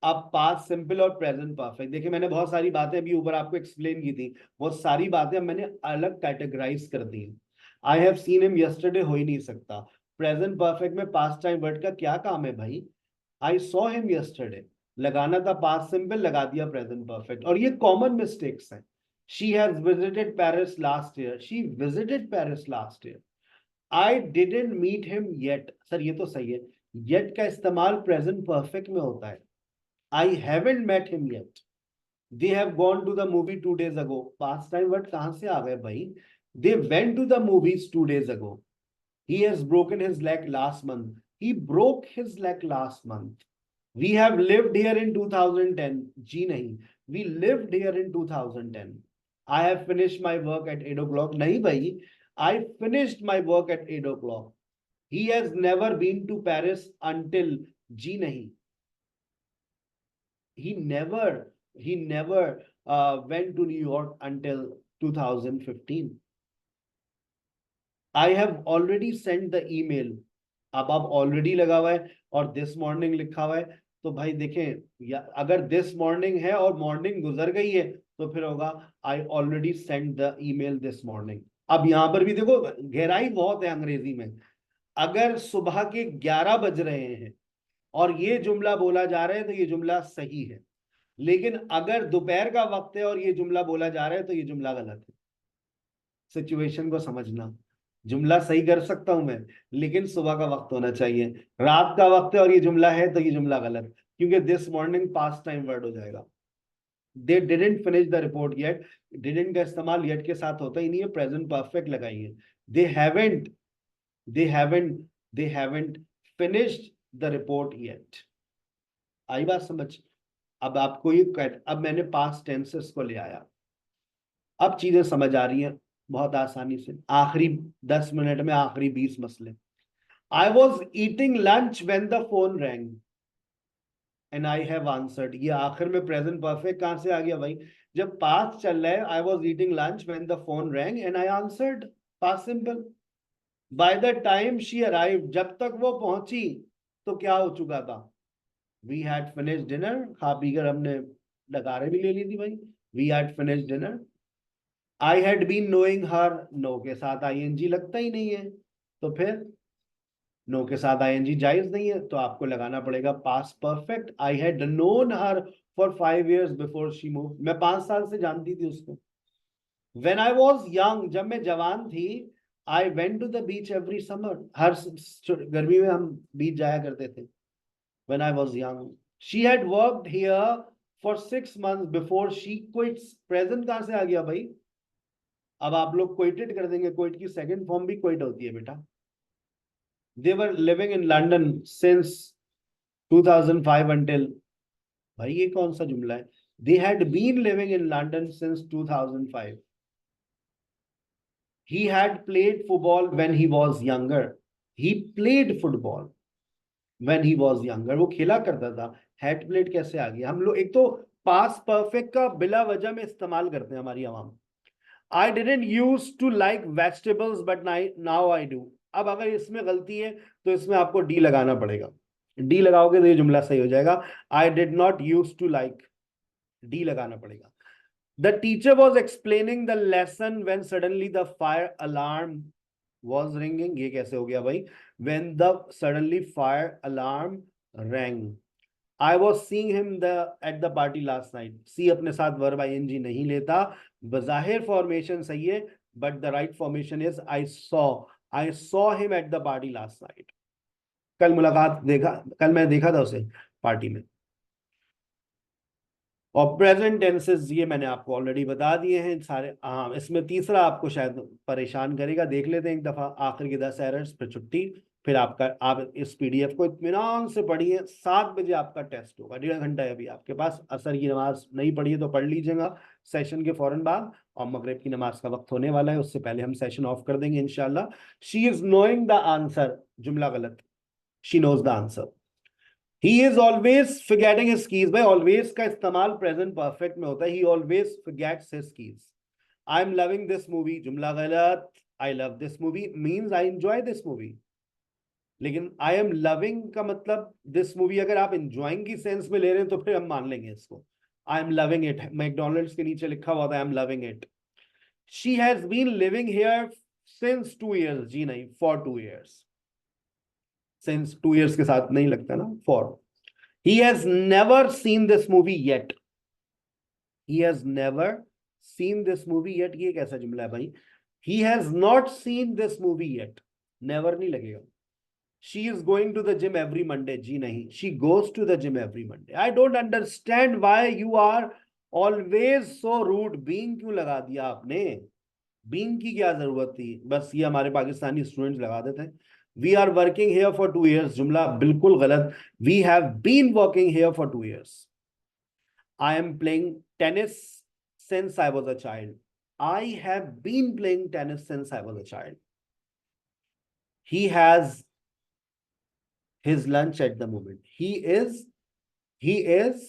अब पास्ट सिंपल और प्रेजेंट परफेक्ट, देखिए मैंने बहुत सारी बातें अभी ऊपर आपको एक्सप्लेन की थी, वो सारी बातें मैंने अलग कैटेगराइज कर दी। I have seen him yesterday हो ही नहीं सकता। प्रेजेंट परफेक्ट में पास्ट टाइम वर्ड का क्या काम है भाई? आई सॉ हिम यस्टरडे, लगाना था पास्ट सिंपल, लगा दिया प्रेजेंट परफेक्ट। और ये कॉमन मिस्टेक्स हैं। She has visited Paris last year. She visited Paris last year. I didn't meet him yet. Sir ये तो सही है, yet का इस्तेमाल present perfect में होता है। I haven't met him yet. They have gone to the movie 2 days ago. Past time word कहाँ से आ गए भाई? They went to the movies 2 days ago. He has broken his leg last month. He broke his leg last month. We have lived here in 2010. जी नहीं, we lived here in 2010. I have finished my work at 8 o'clock. नहीं भाई, I finished my work at 8 o'clock. He has never been to Paris until, जी नहीं, he never went to New York until 2015. I have already sent the email. अब आप already लगा हुआ है और this morning लिखा हुआ है, तो भाई देखें, अगर दिस मॉर्निंग है और मॉर्निंग गुजर गई है तो फिर होगा I already send the email this morning. अब यहां पर भी देखो गहराई बहुत है अंग्रेजी में। अगर सुबह के 11 बज रहे हैं और ये जुमला बोला जा रहा है तो ये जुमला सही है, लेकिन अगर दोपहर का वक्त है और ये जुमला बोला जा रहा है तो ये जुमला गलत है। सिचुएशन को समझना। जुमला सही कर सकता हूं मैं, लेकिन सुबह का वक्त होना चाहिए। रात का वक्त है और ये जुमला है तो ये जुमला गलत, क्योंकि this morning past time word हो जाएगा। They didn't finish the report yet. Didn't का इस्तेमाल yet के साथ होता ही नहीं है, प्रेजेंट परफेक्ट लगाइए। They haven't finished the report yet. आई बात समझ? अब आपको ये, अब मैंने पास्ट टेंसेस को ले आया, अब चीजें समझ आ रही हैं बहुत आसानी से। आखिरी 10 मिनट में आखिरी 20 मसले। I was eating lunch when the phone rang and I have answered. ये आखिर में प्रेजेंट परफेक्ट कहां से आ गया भाई? जब पास्ट चल रहा है, I was eating lunch when the phone rang and I answered. Past simple. By the time she arrived, जब तक वो पहुंची तो क्या हो चुका था? We had finished dinner. खा पी कर हमने डकारे भी ले ली थी भाई। We had finished dinner. I had been knowing her. No के साथ ing लगता ही नहीं है, तो फिर नो के साथ ing जायज नहीं है, तो आपको लगाना पड़ेगा past perfect. I had known her for 5 years before she moved. मैं 5 साल से जानती थी उसको। When I was young, जब मैं जवान थी, I went to the beach every summer. हर गर्मी में हम बीच जाया करते थे। When I was young, she had worked here for 6 months before she quits. Present कहाँ से आ गया भाई? अब आप लोग क्विटेड कर देंगे, क्विट की सेकंड फॉर्म भी क्विट होती है बेटा। They were living in London since 2005 until, भाई ये कौन सा जुमला है? They had been living in London since 2005. He had played football when he was younger. He played football when he was younger. वो खेला करता था। Had played कैसे आ गया? हम लोग एक तो पास्ट परफेक्ट का बिला वजह में इस्तेमाल करते हैं हमारी आवाम। I didn't used to like vegetables but now I do. अब अगर इसमें गलती है तो इसमें आपको डी लगाना पड़ेगा। डी लगाओगे तो ये जुमला सही हो जाएगा। I did not used to like, D लगाना पड़ेगा। The teacher was explaining the lesson when suddenly the fire alarm was ringing, ये कैसे हो गया भाई? When the suddenly fire alarm rang. I was seeing him at the party last night. See अपने साथ verb ing नहीं लेता, बज़ाहिर formation सही है, but the right formation is I saw him at the party last night. कल मैं देखा था उसे पार्टी में। और प्रेजेंट टेंसेस ये मैंने आपको ऑलरेडी बता दिए हैं सारे। हाँ, इसमें तीसरा आपको शायद परेशान करेगा, देख लेते हैं एक दफा, आखिर के 10 एरर्स फिर छुट्टी, फिर आप इस पीडीएफ को इत्मीनान से पढ़िए। 7 बजे आपका टेस्ट होगा, 1.5 घंटा है अभी आपके पास। असर की नमाज नहीं पढ़ी है तो पढ़ लीजिएगा सेशन के फौरन बाद, और मगरिब की नमाज का वक्त होने वाला है, उससे पहले हम सेशन ऑफ कर देंगे इंशाल्लाह। She is knowing the answer, जुमला गलत, she knows the answer. He is always forgetting his keys। भाई always का इस्तेमाल प्रेजेंट परफेक्ट में होता है। He always forgets his keys। I am loving this movie, जुमला गलत। I love this movie means I enjoy this movie। लेकिन I am loving का मतलब this movie अगर आप enjoying की सेंस में ले रहे हैं तो फिर हम मान लेंगे इसको। I am loving it, McDonald's के नीचे लिखा हुआ था I am loving it। She has been living here since 2 years। जी नहीं, for 2 years। since 2 years के साथ नहीं लगता ना, for। He has never seen this movie yet। He has never seen this movie yet, ये कैसा जुमला है भाई? He has not seen this movie yet, never नहीं लगेगा। She is going to the gym every Monday। जी नहीं, she goes to the gym every Monday। I don't understand why you are always so rude। being क्यों लगा दिया आपने? being की क्या जरूरत थी? बस ये हमारे पाकिस्तानी स्टूडेंट्स लगा देते हैं। We are working here for 2 years, जुमला बिल्कुल गलत। We have been working here for 2 years। I am playing tennis since I was a child। I have been playing tennis since I was a child। He has his lunch at the moment। He is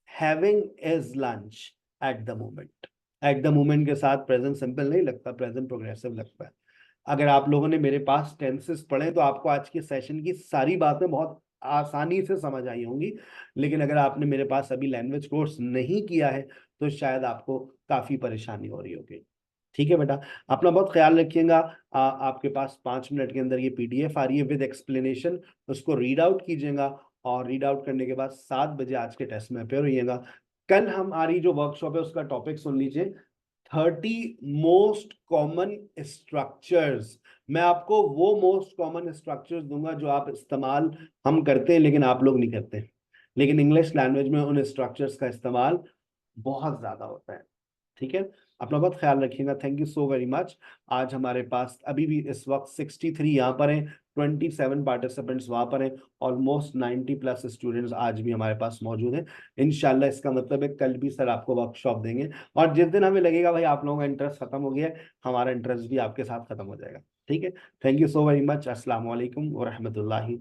having his lunch at the moment। At the moment के साथ present simple नहीं लगता, present progressive लगता है। अगर आप लोगों ने मेरे पास टेंसेस पढ़े तो आपको आज के सेशन की सारी बातें बहुत आसानी से समझ आई होंगी, लेकिन अगर आपने मेरे पास अभी लैंग्वेज कोर्स नहीं किया है तो शायद आपको काफ़ी परेशानी हो रही होगी। ठीक है बेटा, अपना बहुत ख्याल रखिएगा। आपके पास 5 मिनट के अंदर ये पीडीएफ आ रही है विद एक्सप्लेनेशन, उसको रीड आउट कीजिएगा, और रीड आउट करने के बाद 7 बजे आज के टेस्ट में अपेयर होइएगा। कल हमारी जो वर्कशॉप है उसका टॉपिक सुन लीजिए, 30 मोस्ट कॉमन स्ट्रक्चर्स। मैं आपको वो मोस्ट कॉमन स्ट्रक्चर्स दूंगा जो आप इस्तेमाल हम करते हैं लेकिन आप लोग नहीं करते, लेकिन इंग्लिश लैंग्वेज में उन स्ट्रक्चर्स का इस्तेमाल बहुत ज्यादा होता है। ठीक है, अपना बहुत ख्याल रखिएगा। Thank you so very much. आज हमारे पास अभी भी इस वक्त 63 यहाँ पर हैं, 27 पार्टिसिपेंट्स वहाँ पर हैं, ऑलमोस्ट 90+ स्टूडेंट्स आज भी हमारे पास मौजूद हैं। इंशाल्लाह इसका मतलब है कल भी सर आपको वर्कशॉप देंगे, और जिस दिन हमें लगेगा भाई आप लोगों का इंटरेस्ट खत्म हो गया है, हमारा इंटरेस्ट भी आपके साथ खत्म हो जाएगा। ठीक है, thank you so very much. अस्सलाम वालेकुम व रहमतुल्लाहि